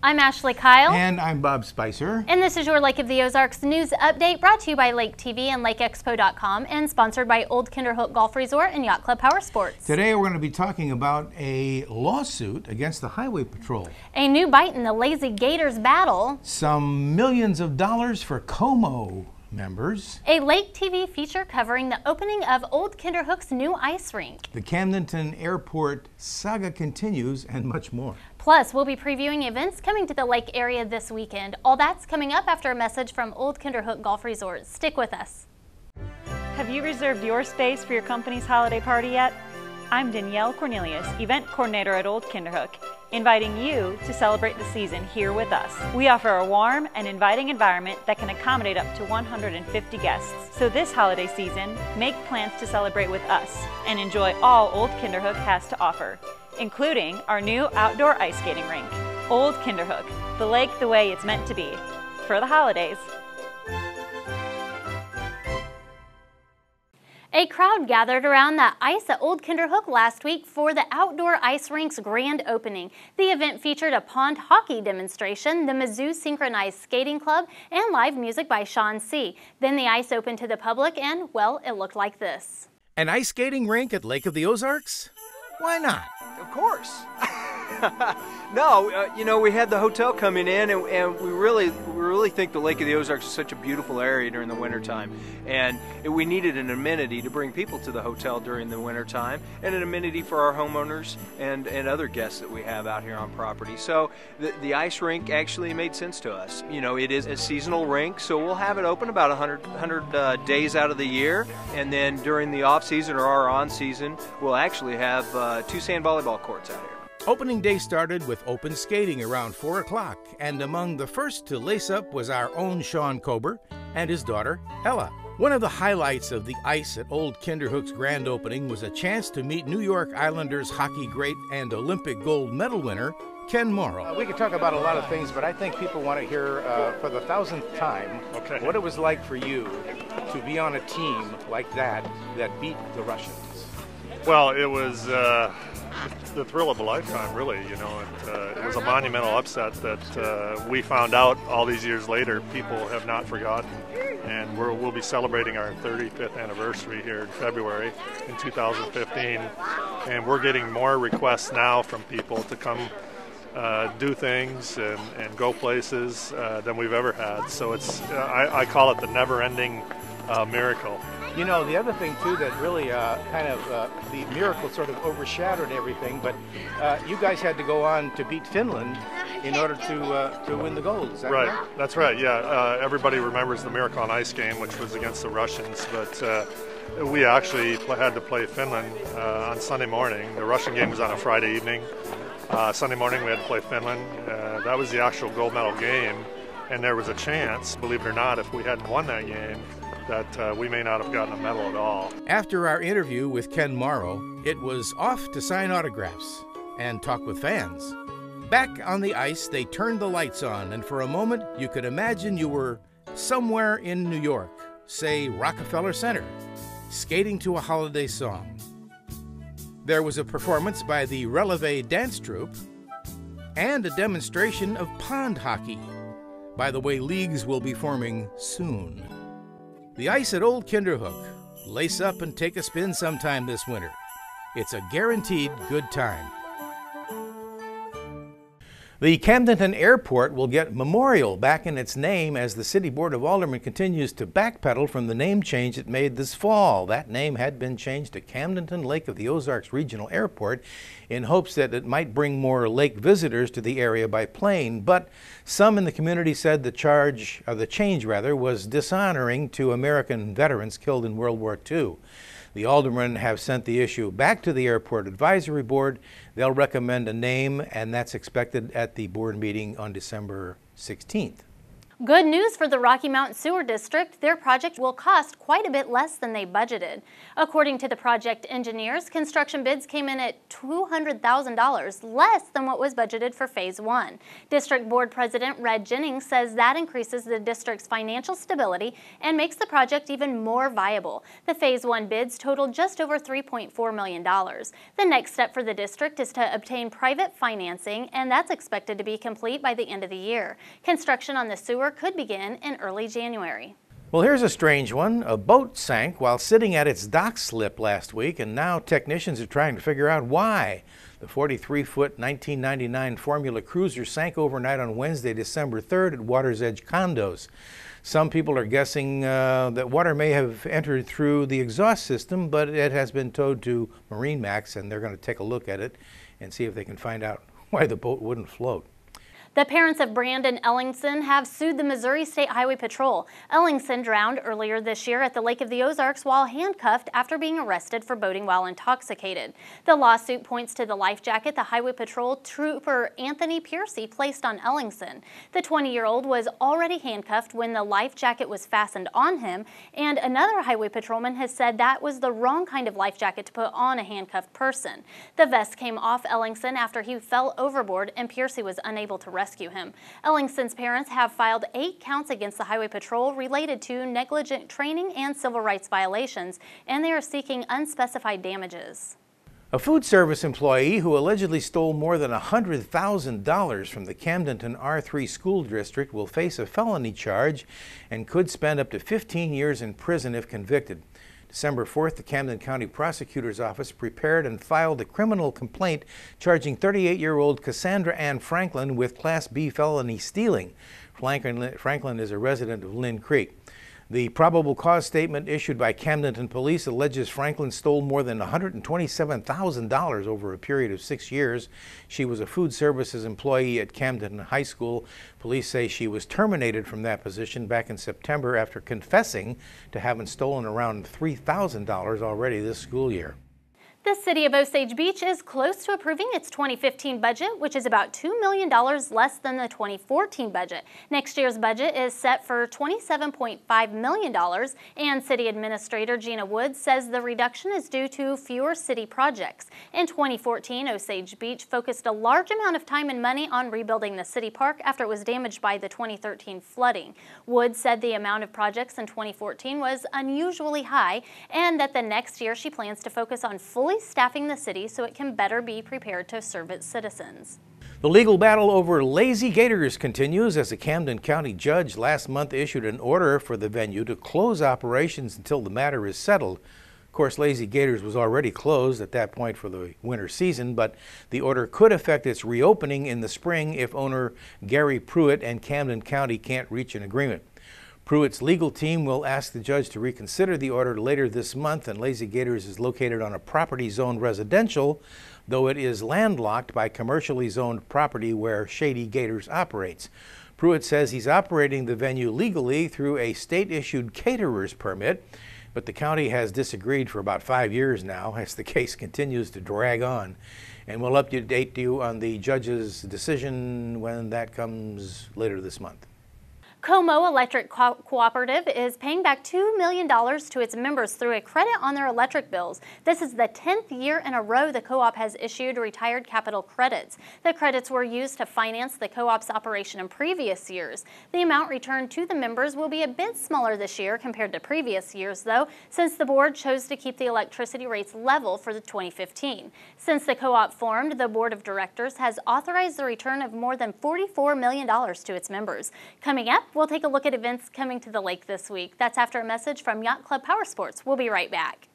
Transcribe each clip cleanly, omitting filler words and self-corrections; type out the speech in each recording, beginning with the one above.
I'm Ashley Kyle. And I'm Bob Spicer. And this is your Lake of the Ozarks news update, brought to you by LakeTV and LakeExpo.com and sponsored by Old Kinderhook Golf Resort and Yacht Club Power Sports. Today we're going to be talking about a lawsuit against the Highway Patrol. A new bite in the Lazy Gators battle. Some millions of dollars for Como members. A LakeTV feature covering the opening of Old Kinderhook's new ice rink. The Camdenton Airport saga continues, and much more. Plus, we'll be previewing events coming to the lake area this weekend. All that's coming up after a message from Old Kinderhook Golf Resort. Stick with us. Have you reserved your space for your company's holiday party yet? I'm Danielle Cornelius, event coordinator at Old Kinderhook, inviting you to celebrate the season here with us. We offer a warm and inviting environment that can accommodate up to 150 guests. So this holiday season, make plans to celebrate with us and enjoy all Old Kinderhook has to offer, including our new outdoor ice skating rink. Old Kinderhook, the lake the way it's meant to be. For the holidays. A crowd gathered around the ice at Old Kinderhook last week for the outdoor ice rink's grand opening. The event featured a pond hockey demonstration, the Mizzou Synchronized Skating Club, and live music by Sean C. Then the ice opened to the public and, well, it looked like this. An ice skating rink at Lake of the Ozarks? Why not? Of course. No, you know, we had the hotel coming in, and we really think the Lake of the Ozarks is such a beautiful area during the wintertime. And we needed an amenity to bring people to the hotel during the wintertime, and an amenity for our homeowners and other guests that we have out here on property. So the ice rink actually made sense to us. You know, it is a seasonal rink, so we'll have it open about 100 days out of the year. And then during the off-season or our on-season, we'll actually have 2 sand volleyball courts out here. Opening day started with open skating around 4 o'clock, and among the first to lace up was our own Sean Kober and his daughter, Ella. One of the highlights of the ice at Old Kinderhook's grand opening was a chance to meet New York Islanders hockey great and Olympic gold medal winner, Ken Morrow. We could talk about a lot of things, but I think people want to hear for the 1,000th time what it was like for you to be on a team like that beat the Russians. Well, it was the thrill of a lifetime, really. You know, it was a monumental upset that we found out all these years later. People have not forgotten, and we'll be celebrating our 35th anniversary here in February in 2015, and we're getting more requests now from people to come do things and go places than we've ever had. So it's I call it the never-ending miracle. You know, the other thing, too, that really the miracle sort of overshadowed everything, but you guys had to go on to beat Finland in order to win the gold. Is that right? That's right, yeah. Everybody remembers the Miracle on Ice game, which was against the Russians, but we actually had to play Finland on Sunday morning. The Russian game was on a Friday evening. Sunday morning we had to play Finland. That was the actual gold medal game, and there was a chance, believe it or not, if we hadn't won that game, that we may not have gotten a medal at all. After our interview with Ken Morrow, it was off to sign autographs and talk with fans. Back on the ice, they turned the lights on, and for a moment, you could imagine you were somewhere in New York, say Rockefeller Center, skating to a holiday song. There was a performance by the Releve dance troupe and a demonstration of pond hockey. By the way, leagues will be forming soon. The ice at Old Kinderhook. Lace up and take a spin sometime this winter. It's a guaranteed good time. The Camdenton Airport will get Memorial back in its name as the City Board of Aldermen continues to backpedal from the name change it made this fall. That name had been changed to Camdenton Lake of the Ozarks Regional Airport in hopes that it might bring more lake visitors to the area by plane, but some in the community said the change was dishonoring to American veterans killed in World War II. The aldermen have sent the issue back to the Airport Advisory Board. They'll recommend a name, and that's expected at the board meeting on December 16th. Good news for the Rocky Mountain Sewer District. Their project will cost quite a bit less than they budgeted. According to the project engineers, construction bids came in at $200,000 less than what was budgeted for Phase 1. District Board President Red Jennings says that increases the district's financial stability and makes the project even more viable. The Phase 1 bids totaled just over $3.4 million. The next step for the district is to obtain private financing, and that's expected to be complete by the end of the year. Construction on the sewer could begin in early January. Well, here's a strange one. A boat sank while sitting at its dock slip last week, and now technicians are trying to figure out why. The 43-foot 1999 Formula Cruiser sank overnight on Wednesday, December 3rd at Water's Edge Condos. Some people are guessing that water may have entered through the exhaust system, but it has been towed to MarineMax, and they're going to take a look at it and see if they can find out why the boat wouldn't float. The parents of Brandon Ellingson have sued the Missouri State Highway Patrol. Ellingson drowned earlier this year at the Lake of the Ozarks while handcuffed after being arrested for boating while intoxicated. The lawsuit points to the life jacket the Highway Patrol trooper Anthony Piercy placed on Ellingson. The 20-year-old was already handcuffed when the life jacket was fastened on him, and another highway patrolman has said that was the wrong kind of life jacket to put on a handcuffed person. The vest came off Ellingson after he fell overboard and Piercy was unable to rescue him. Ellingson's parents have filed 8 counts against the Highway Patrol related to negligent training and civil rights violations, and they are seeking unspecified damages. A food service employee who allegedly stole more than $100,000 from the Camdenton R3 school district will face a felony charge and could spend up to 15 years in prison if convicted. December 4th, the Camden County Prosecutor's Office prepared and filed a criminal complaint charging 38-year-old Cassandra Ann Franklin with Class B felony stealing. Franklin is a resident of Lynn Creek. The probable cause statement issued by Camdenton Police alleges Franklin stole more than $127,000 over a period of 6 years. She was a food services employee at Camdenton High School. Police say she was terminated from that position back in September after confessing to having stolen around $3,000 already this school year. The city of Osage Beach is close to approving its 2015 budget, which is about $2 million less than the 2014 budget. Next year's budget is set for $27.5 million, and City Administrator Gina Woods says the reduction is due to fewer city projects. In 2014, Osage Beach focused a large amount of time and money on rebuilding the city park after it was damaged by the 2013 flooding. Woods said the amount of projects in 2014 was unusually high, and that the next year she plans to focus on fully staffing the city so it can better be prepared to serve its citizens. The legal battle over Lazy Gators continues as a Camden County judge last month issued an order for the venue to close operations until the matter is settled. Of course, Lazy Gators was already closed at that point for the winter season, but the order could affect its reopening in the spring if owner Gary Pruitt and Camden County can't reach an agreement. Pruitt's legal team will ask the judge to reconsider the order later this month, and Lazy Gators is located on a property zoned residential, though it is landlocked by commercially zoned property where Shady Gators operates. Pruitt says he's operating the venue legally through a state-issued caterer's permit, but the county has disagreed for about 5 years now as the case continues to drag on. And we'll update you on the judge's decision when that comes later this month. Como Electric Cooperative is paying back $2 million to its members through a credit on their electric bills. This is the 10th year in a row the co-op has issued retired capital credits. The credits were used to finance the co-op's operation in previous years. The amount returned to the members will be a bit smaller this year compared to previous years, though, since the board chose to keep the electricity rates level for the 2015. Since the co-op formed, the board of directors has authorized the return of more than $44 million to its members. Coming up, we'll take a look at events coming to the lake this week. That's after a message from Yacht Club Power Sports. We'll be right back.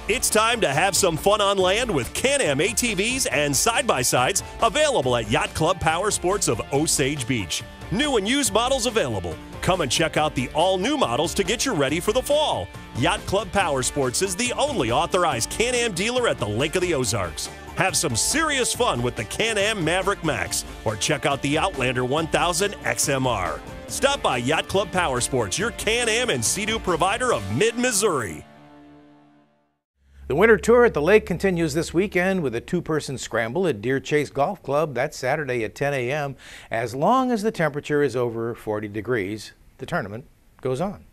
It's time to have some fun on land with Can-Am ATVs and side-by-sides available at Yacht Club Power Sports of Osage Beach. New and used models available. Come and check out the all-new models to get you ready for the fall. Yacht Club Power Sports is the only authorized Can-Am dealer at the Lake of the Ozarks. Have some serious fun with the Can-Am Maverick Max or check out the Outlander 1000 XMR. Stop by Yacht Club Power Sports, your Can-Am and Sea-Doo provider of Mid-Missouri. The winter tour at the lake continues this weekend with a two-person scramble at Deer Chase Golf Club. That's Saturday at 10 a.m. As long as the temperature is over 40 degrees, the tournament goes on.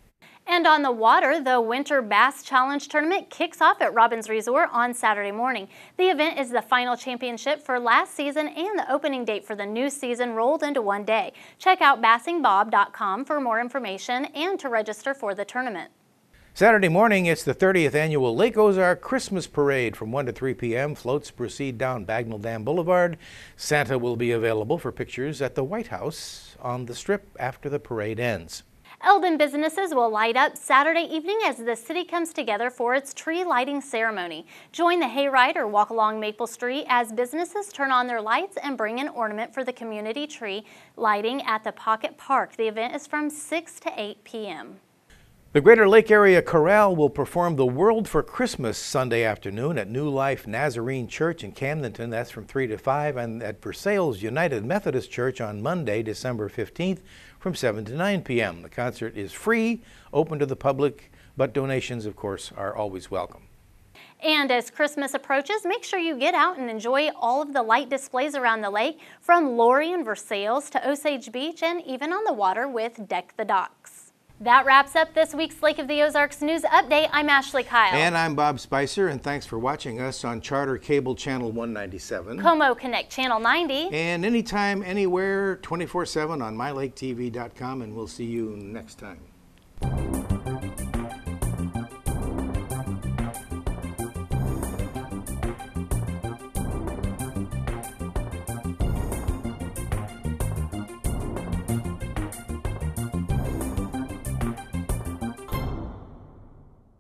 And on the water, the Winter Bass Challenge Tournament kicks off at Robbins Resort on Saturday morning. The event is the final championship for last season and the opening date for the new season rolled into one day. Check out bassingbob.com for more information and to register for the tournament. Saturday morning, it's the 30th annual Lake Ozark Christmas Parade from 1 to 3 p.m. Floats proceed down Bagnell Dam Boulevard. Santa will be available for pictures at the White House on the Strip after the parade ends. ELDON businesses will light up Saturday evening as the city comes together for its tree lighting ceremony. Join the hayride or walk along Maple Street as businesses turn on their lights and bring an ornament for the community tree lighting at the Pocket Park. The event is from 6 to 8 p.m. The Greater Lake Area Chorale will perform The World for Christmas Sunday afternoon at New Life Nazarene Church in Camdenton. That's from 3 to 5, and at Versailles United Methodist Church on Monday, December 15th from 7 to 9 p.m. The concert is free, open to the public, but donations, of course, are always welcome. And as Christmas approaches, make sure you get out and enjoy all of the light displays around the lake, from Laurie and Versailles to Osage Beach and even on the water with Deck the Docks. That wraps up this week's Lake of the Ozarks News Update. I'm Ashley Kyle. And I'm Bob Spicer, and thanks for watching us on Charter Cable Channel 197. Como Connect Channel 90. And anytime, anywhere, 24/7 on MyLakeTV.com, and we'll see you next time.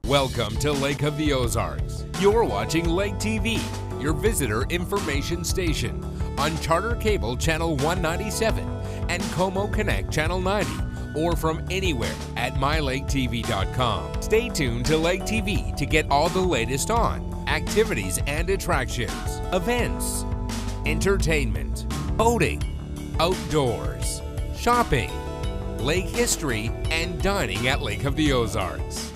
Welcome to Lake of the Ozarks. You're watching Lake TV, your visitor information station, on Charter Cable Channel 197 and Como Connect Channel 90, or from anywhere at MyLakeTV.com. Stay tuned to Lake TV to get all the latest on activities and attractions, events, entertainment, boating, outdoors, shopping, lake history, and dining at Lake of the Ozarks.